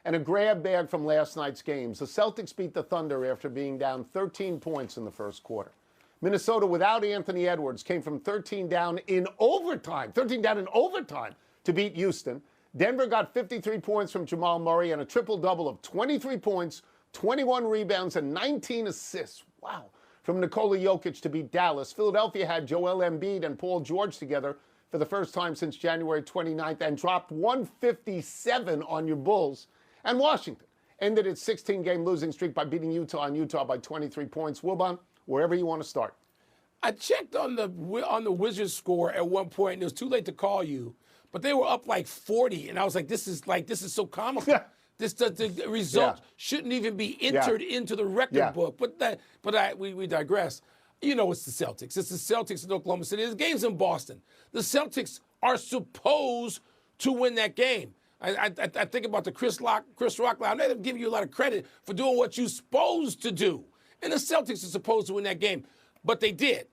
and a grab bag from last night's games. The Celtics beat the Thunder after being down 13 points in the first quarter. Minnesota, without Anthony Edwards, came from 13 down in overtime to beat Houston. Denver got 53 points from Jamal Murray and a triple-double of 23 points, 21 rebounds, and 19 assists. Wow. From Nikola Jokic to beat Dallas. Philadelphia had Joel Embiid and Paul George together for the first time since January 29th and dropped 157 on your Bulls. And Washington ended its 16-game losing streak by beating Utah by 23 points. Wilbon, wherever you want to start. I checked on the Wizards score at one point, and it was too late to call you, but they were up like 40, and I was like, this is so comical. Yeah. The result shouldn't even be entered into the record book. But we digress. You know, it's the Celtics. It's the Celtics in Oklahoma City. The game's in Boston. The Celtics are supposed to win that game. I think about the Chris Rock line. They're giving you a lot of credit for doing what you're supposed to do. And the Celtics are supposed to win that game. But they did.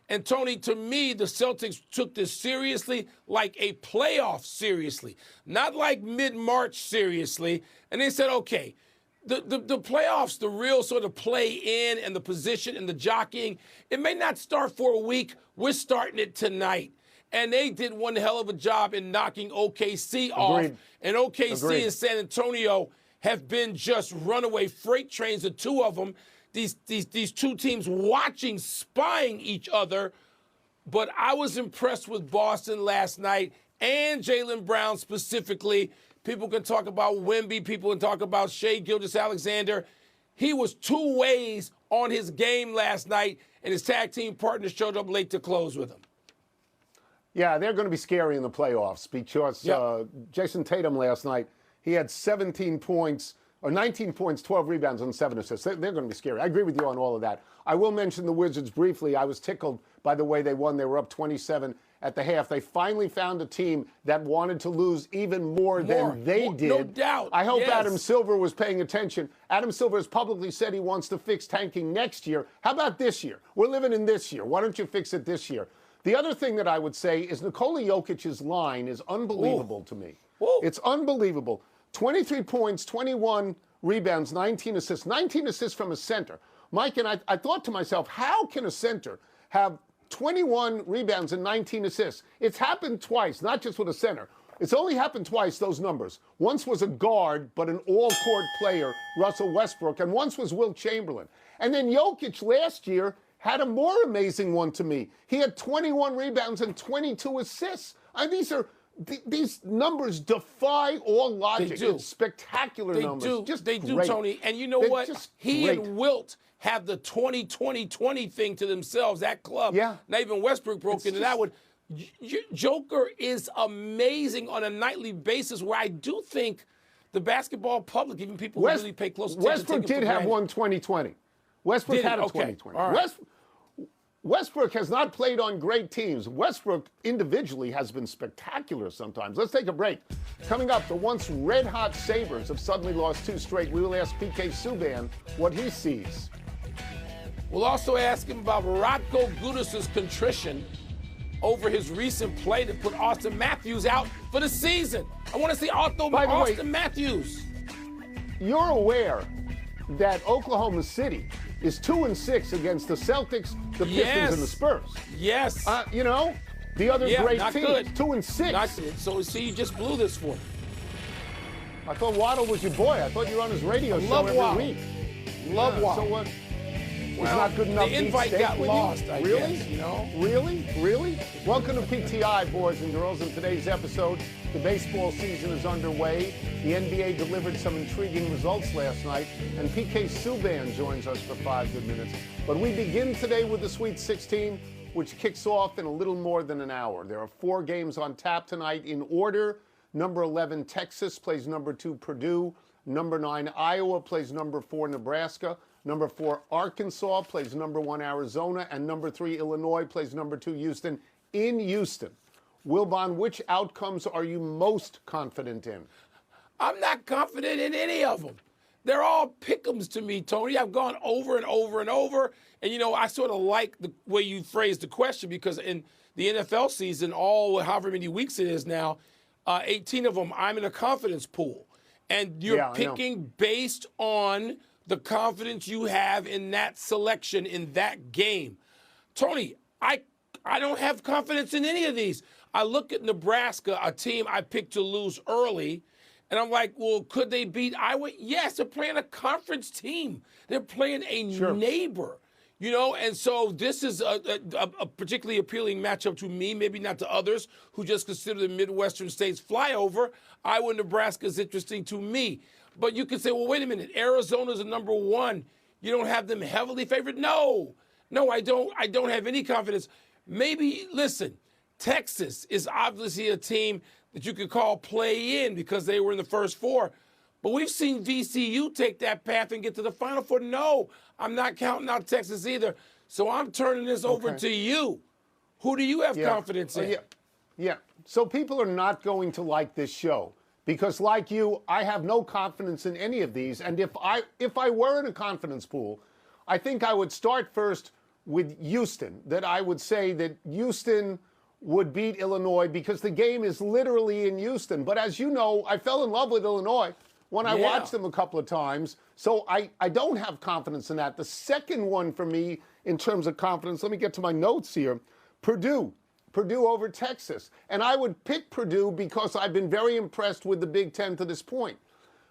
And, Tony, to me, the Celtics took this seriously, like a playoff seriously, not like mid-March seriously. And they said, okay, the playoffs, the real sort of play in and the position and the jockeying, it may not start for a week. We're starting it tonight. And they did one hell of a job in knocking OKC off. And OKC and San Antonio have been just runaway freight trains, the two of them. These two teams watching, spying each other. But I was impressed with Boston last night and Jaylen Brown specifically. People can talk about Wemby. People can talk about Shai Gilgeous-Alexander. He was two ways on his game last night, and his tag team partners showed up late to close with him. Yeah, they're going to be scary in the playoffs because Jason Tatum last night, he had 17 points. Or 19 points, 12 rebounds, and 7 assists. They're going to be scary. I agree with you on all of that. I will mention the Wizards briefly. I was tickled by the way they won. They were up 27 at the half. They finally found a team that wanted to lose even more than they did. No doubt. I hope Adam Silver was paying attention. Adam Silver has publicly said he wants to fix tanking next year. How about this year? We're living in this year. Why don't you fix it this year? The other thing that I would say is Nikola Jokic's line is unbelievable to me. It's unbelievable. 23 points, 21 rebounds, 19 assists. 19 assists from a center. Mike, and I thought to myself, how can a center have 21 rebounds and 19 assists? It's happened twice, not just with a center. It's only happened twice, those numbers. Once was a guard, but an all-court player, Russell Westbrook, and once was Wilt Chamberlain. And then Jokic last year had a more amazing one to me. He had 21 rebounds and 22 assists. These numbers defy all logic. They do. It's spectacular numbers. They do, Tony. And you know what? He and Wilt have the 20-20-20 thing to themselves, that club. Yeah. Not even Westbrook broke into that one. Joker is amazing on a nightly basis, where I do think the basketball public, even people who really pay close attention, Westbrook did have one 20-20. Westbrook had a 20-20. Right. Westbrook has not played on great teams. Westbrook individually has been spectacular sometimes. Let's take a break. Coming up, the once red-hot Sabres have suddenly lost 2 straight. We will ask PK Subban what he sees. We'll also ask him about Radko Gudas's contrition over his recent play to put Austin Matthews out for the season. I want to see Austin Matthews. You're aware that Oklahoma City is 2-6 against the Celtics, the Pistons, and the Spurs. Yes. The other great teams, 2-6. Not good. So you just blew this for me. I thought Waddle was your boy. I thought you were on his radio show every week. Love Waddle. So what? Well, it's not good enough. The invite got lost, I guess, you know? Really? Welcome to PTI, boys and girls. In today's episode, the baseball season is underway. The NBA delivered some intriguing results last night, and PK Subban joins us for 5 good minutes. But we begin today with the Sweet 16, which kicks off in a little more than an hour. There are 4 games on tap tonight in order. Number 11, Texas, plays number 2, Purdue. Number 9, Iowa, plays number 4, Nebraska. Number 4, Arkansas, plays number 1, Arizona. And number 3, Illinois, plays number 2, Houston, in Houston. Wilbon, which outcomes are you most confident in? I'm not confident in any of them. They're all pick'ems to me, Tony. I've gone over and over and over. And, I sort of like the way you phrased the question, because in the NFL season, however many weeks it is now, 18 of them, I'm in a confidence pool. And you're picking based on the confidence you have in that selection in that game. Tony, I don't have confidence in any of these. I look at Nebraska, a team I picked to lose early, and I'm like, well, could they beat Iowa? Yes, they're playing a conference team. They're playing a neighbor, and so this is a particularly appealing matchup to me, maybe not to others who just consider the Midwestern states flyover. Iowa, Nebraska is interesting to me. But you could say, well, wait a minute, Arizona's a number one. You don't have them heavily favored? No, I don't have any confidence. Maybe, listen, Texas is obviously a team that you could call play in because they were in the first four. But we've seen VCU take that path and get to the Final Four. No, I'm not counting out Texas either. So I'm turning this over to you. Who do you have confidence in? So people are not going to like this show because, like you, I have no confidence in any of these. And if I were in a confidence pool, I think I would start first with Houston, that I would say that Houston would beat Illinois because the game is literally in Houston. But as you know, I fell in love with Illinois when I watched them a couple of times. So I don't have confidence in that. The second one for me in terms of confidence, let me get to my notes here, Purdue over Texas. And I would pick Purdue because I've been very impressed with the Big Ten to this point.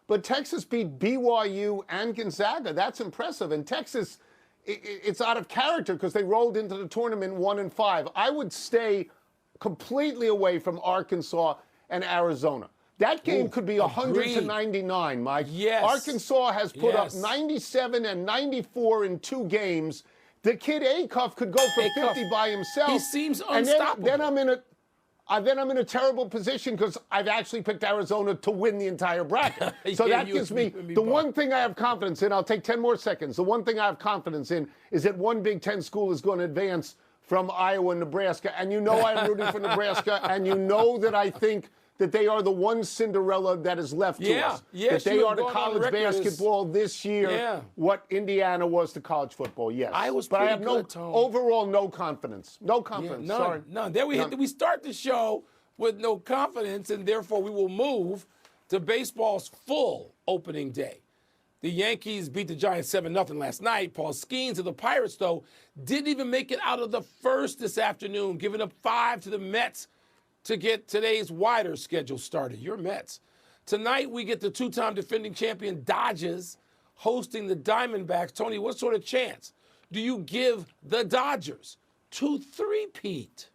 But Texas beat BYU and Gonzaga. That's impressive. And Texas, it's out of character because they rolled into the tournament 1-5. I would stay completely away from Arkansas and Arizona. That game could be 100-99, Mike. Yes. Arkansas has put up 97 and 94 in 2 games. The kid Acuff could go for 50 by himself. He seems unstoppable. And then I'm in a terrible position because I've actually picked Arizona to win the entire bracket. So that gives me the one thing I have confidence in. I'll take 10 more seconds. The one thing I have confidence in is that one Big Ten school is going to advance from Iowa and Nebraska. And you know I'm rooting for Nebraska, and you know that I think that they are the one Cinderella that is left to us. That they are to college basketball this year what Indiana was to college football, yes. But I have overall no confidence. No confidence, sorry. None. There we start the show with no confidence, and therefore we will move to baseball's full opening day. The Yankees beat the Giants 7-0 last night. Paul Skeens of the Pirates, though, didn't even make it out of the first this afternoon, giving up 5 to the Mets to get today's wider schedule started. Your Mets. Tonight, we get the 2-time defending champion Dodgers hosting the Diamondbacks. Tony, what sort of chance do you give the Dodgers to three-peat?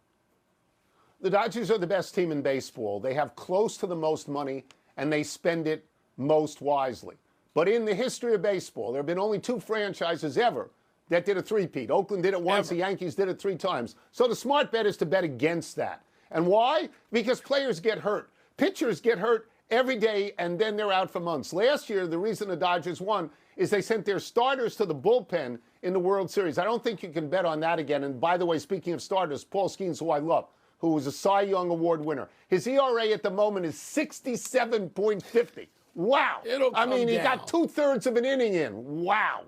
The Dodgers are the best team in baseball. They have close to the most money, and they spend it most wisely. But in the history of baseball, there have been only 2 franchises ever that did a three-peat. Oakland did it once. The Yankees did it 3 times. So the smart bet is to bet against that. And why? Because players get hurt. Pitchers get hurt every day, and then they're out for months. Last year, the reason the Dodgers won is they sent their starters to the bullpen in the World Series. I don't think you can bet on that again. And by the way, speaking of starters, Paul Skeens, who I love, who was a Cy Young Award winner, his ERA at the moment is 67.50. Wow. He got 2/3 of an inning in. Wow.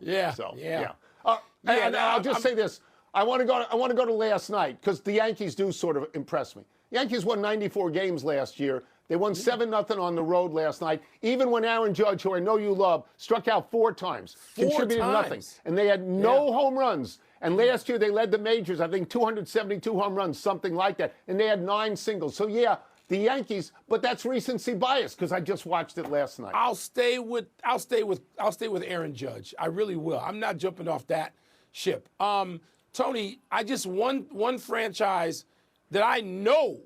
And I'll just say this. I want to go to last night because the Yankees do sort of impress me. Yankees won 94 games last year. They won 7-0 on the road last night. Even when Aaron Judge, who I know you love, struck out 4 times, contributed nothing. And they had no home runs. And last year they led the majors, I think 272 home runs, something like that. And they had 9 singles. So the Yankees, but that's recency bias because I just watched it last night. I'll stay with Aaron Judge. I really will. I'm not jumping off that ship. Tony, I just one franchise that I know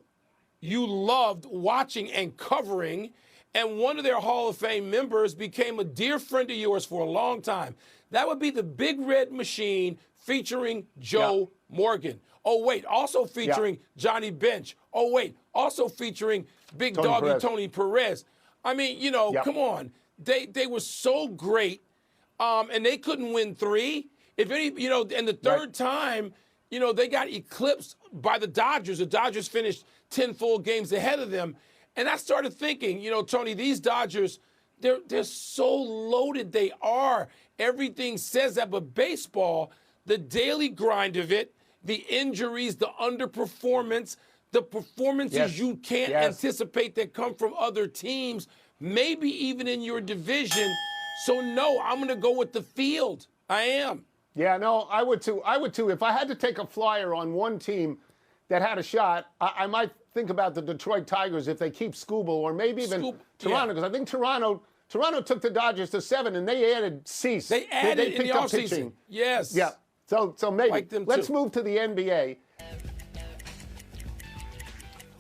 you loved watching and covering, and one of their Hall of Fame members became a dear friend of yours for a long time. That would be the Big Red Machine featuring Joe Morgan. Oh, wait, also featuring Johnny Bench. Oh, wait, also featuring Big Doggy Tony Perez. I mean, come on. They were so great, and they couldn't win 3. If any, and the third time, they got eclipsed by the Dodgers. The Dodgers finished 10 full games ahead of them. And I started thinking, Tony, these Dodgers, they're so loaded they are. Everything says that. But baseball, the daily grind of it, the injuries, the underperformance, the performances you can't anticipate that come from other teams maybe even in your division. So, no, I'm going to go with the field. I am. Yeah, no, I would too. I would too. If I had to take a flyer on one team that had a shot, I might think about the Detroit Tigers if they keep Skubal, or maybe even Toronto, because I think Toronto took the Dodgers to 7, and they added Cease. They added in the offseason. Yes. Yeah. So maybe. Like them Let's too. move to the NBA.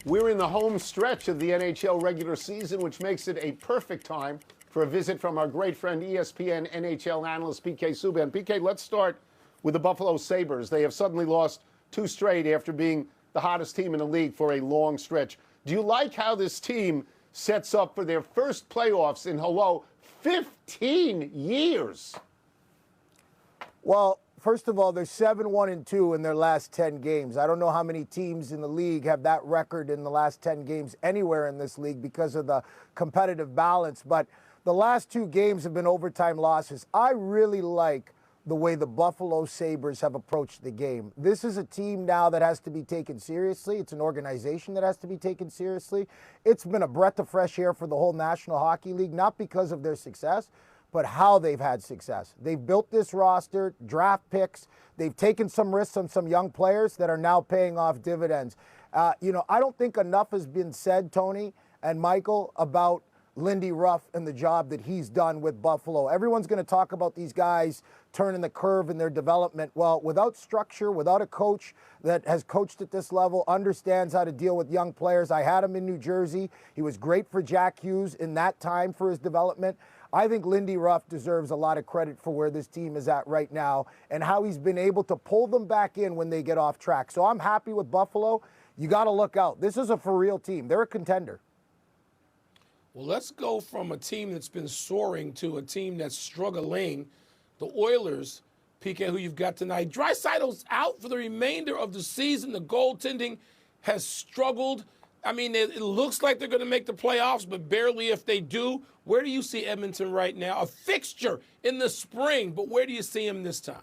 We're in the home stretch of the NHL regular season, which makes it a perfect time for a visit from our great friend, ESPN NHL analyst PK Subban. PK, let's start with the Buffalo Sabres. They have suddenly lost 2 straight after being the hottest team in the league for a long stretch. Do you like how this team sets up for their first playoffs in 15 years? Well, first of all, they're 7-1-2 in their last 10 games. I don't know how many teams in the league have that record in the last 10 games anywhere in this league because of the competitive balance. But the last 2 games have been overtime losses. I really like the way the Buffalo Sabres have approached the game. This is a team now that has to be taken seriously. It's an organization that has to be taken seriously. It's been a breath of fresh air for the whole National Hockey League, not because of their success, but how they've had success. They've built this roster, draft picks. They've taken some risks on some young players that are now paying off dividends. I don't think enough has been said, Tony and Michael, about Lindy Ruff and the job that he's done with Buffalo. Everyone's going to talk about these guys turning the curve in their development. Well, without structure, without a coach that has coached at this level, understands how to deal with young players. I had him in New Jersey. He was great for Jack Hughes in that time for his development. I think Lindy Ruff deserves a lot of credit for where this team is at right now and how he's been able to pull them back in when they get off track. So I'm happy with Buffalo. You got to look out. This is a for real team. They're a contender. Well, let's go from a team that's been soaring to a team that's struggling. The Oilers, PK, who you've got tonight. Draisaitl's out for the remainder of the season. The goaltending has struggled. I mean, it looks like they're going to make the playoffs, but barely if they do. Where do you see Edmonton right now? A fixture in the spring, but where do you see him this time?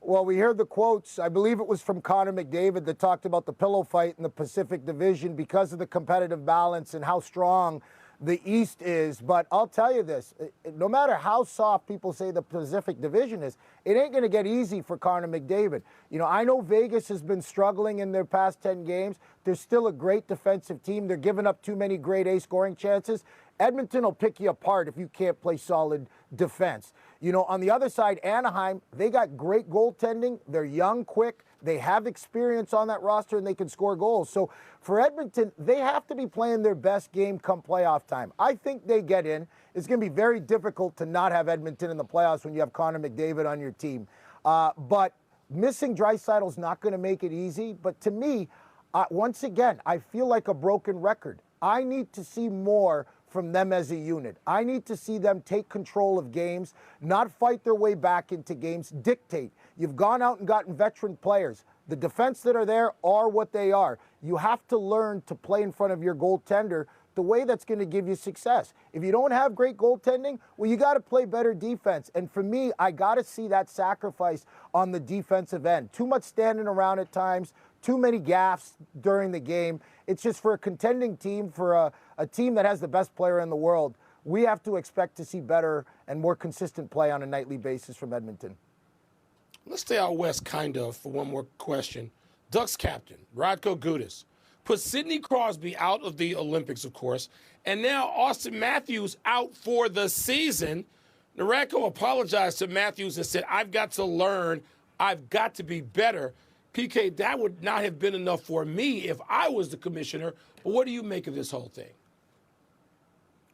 Well, we heard the quotes. I believe it was from Connor McDavid that talked about the pillow fight in the Pacific Division because of the competitive balance and how strong the East is. But I'll tell you this, no matter how soft people say the Pacific Division is, it ain't going to get easy for Connor McDavid. I know Vegas has been struggling in their past 10 games. They're still a great defensive team. They're giving up too many grade A scoring chances. Edmonton will pick you apart if you can't play solid defense. On the other side, Anaheim, they got great goaltending. They're young, quick. They have experience on that roster, and they can score goals. So for Edmonton, they have to be playing their best game come playoff time. I think they get in. It's going to be very difficult to not have Edmonton in the playoffs when you have Connor McDavid on your team. But missing Draisaitl is not going to make it easy. But to me, once again, I feel like a broken record. I need to see more from them as a unit. I need to see them take control of games, not fight their way back into games, dictate. You've gone out and gotten veteran players. The defense that are there are what they are. You have to learn to play in front of your goaltender the way that's going to give you success. If you don't have great goaltending, well, you got to play better defense. And for me, I got to see that sacrifice on the defensive end. Too much standing around at times, too many gaffes during the game. It's just for a contending team, for a team that has the best player in the world, we have to expect to see better and more consistent play on a nightly basis from Edmonton. Let's stay out west, kind of, for one more question. Ducks captain, Radko Gudas, put Sidney Crosby out of the Olympics, of course, and now Austin Matthews out for the season. Radko apologized to Matthews and said, I've got to learn. I've got to be better. PK, that would not have been enough for me if I was the commissioner. But what do you make of this whole thing?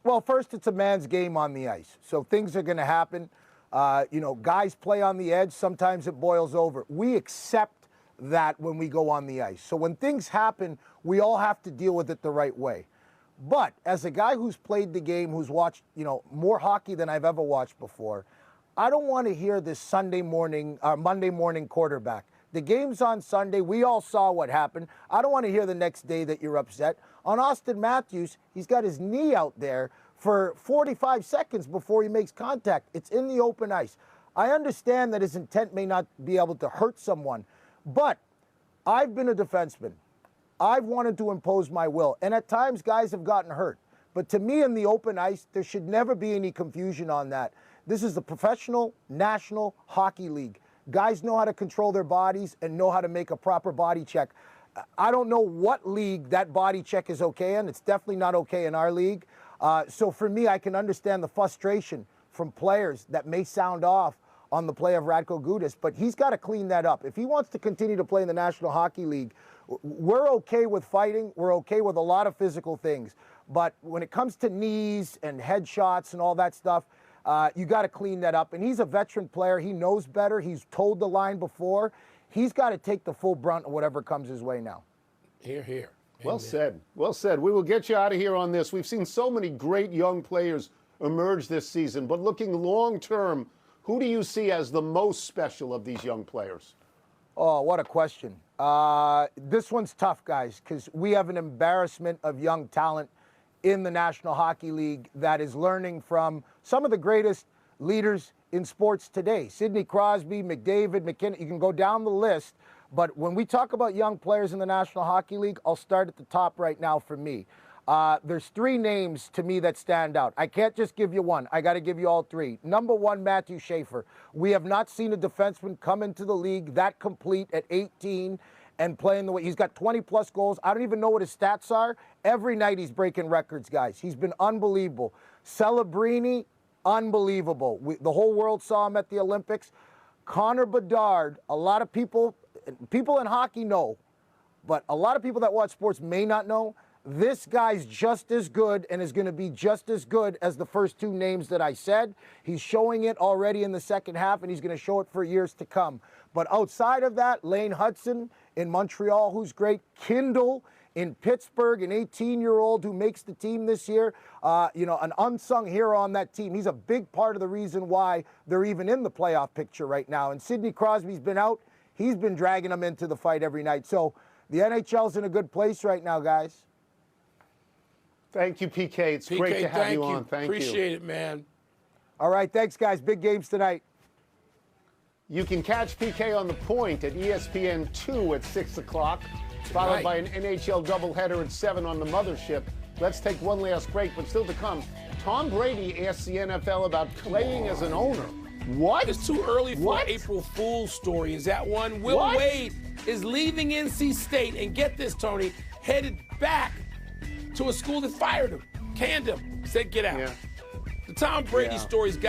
Well, first, it's a man's game on the ice. So things are going to happen. Guys play on the edge. Sometimes it boils over. We accept that when we go on the ice. So when things happen, we all have to deal with it the right way. But as a guy who's played the game, who's watched, more hockey than I've ever watched before, I don't want to hear this Monday morning quarterback. The game's on Sunday. We all saw what happened. I don't want to hear the next day that you're upset. On Austin Matthews, he's got his knee out there for 45 seconds before he makes contact. It's in the open ice. I understand that his intent may not be able to hurt someone, but I've been a defenseman. I've wanted to impose my will, and at times guys have gotten hurt. But to me, in the open ice, there should never be any confusion on that. This is the professional National Hockey League. Guys know how to control their bodies and know how to make a proper body check. I don't know what league that body check is okay in. It's definitely not okay in our league. So for me, I can understand the frustration from players that may sound off on the play of Radko Gudas, but he's got to clean that up. If he wants to continue to play in the National Hockey League, we're okay with fighting. We're okay with a lot of physical things. But when it comes to knees and headshots and all that stuff, you got to clean that up. And he's a veteran player. He knows better. He's toed the line before. He's got to take the full brunt of whatever comes his way now. Here, here. Well said. Well said. We will get you out of here on this. We've seen so many great young players emerge this season, but looking long term, who do you see as the most special of these young players? Oh, what a question. This one's tough, guys, because we have an embarrassment of young talent in the National Hockey League that is learning from some of the greatest leaders in sports today. Sidney Crosby, McDavid, McKinnon, you can go down the list. But when we talk about young players in the National Hockey League, I'll start at the top right now for me. There's three names to me that stand out. I can't just give you one. I got to give you all three. Number one, Matthew Schaefer. We have not seen a defenseman come into the league that complete at 18 and playing the way he's got 20-plus goals. I don't even know what his stats are. Every night he's breaking records, guys. He's been unbelievable. Celebrini, unbelievable. The whole world saw him at the Olympics. Connor Bedard, a lot of people in hockey know, but a lot of people that watch sports may not know. This guy's just as good and is going to be just as good as the first two names that I said. He's showing it already in the second half, and he's going to show it for years to come. But outside of that, Lane Hudson in Montreal, who's great. Kindle in Pittsburgh, an 18-year-old who makes the team this year. An unsung hero on that team. He's a big part of the reason why they're even in the playoff picture right now. And Sidney Crosby's been out. He's been dragging them into the fight every night. So the NHL's in a good place right now, guys. Thank you, PK. It's great to have you on. Thank you. Appreciate it, man. All right, thanks, guys. Big games tonight. You can catch PK on The Point at ESPN2 at 6 o'clock, followed by an NHL doubleheader at 7 on the Mothership. Let's take one last break, but still to come, Tom Brady asks the NFL about playing as an owner. What? It's too early for an April Fool's story. Is that one? Will Wade is leaving NC State, and get this, Tony, headed back to a school that fired him, canned him, said get out. Yeah. The Tom Brady story's got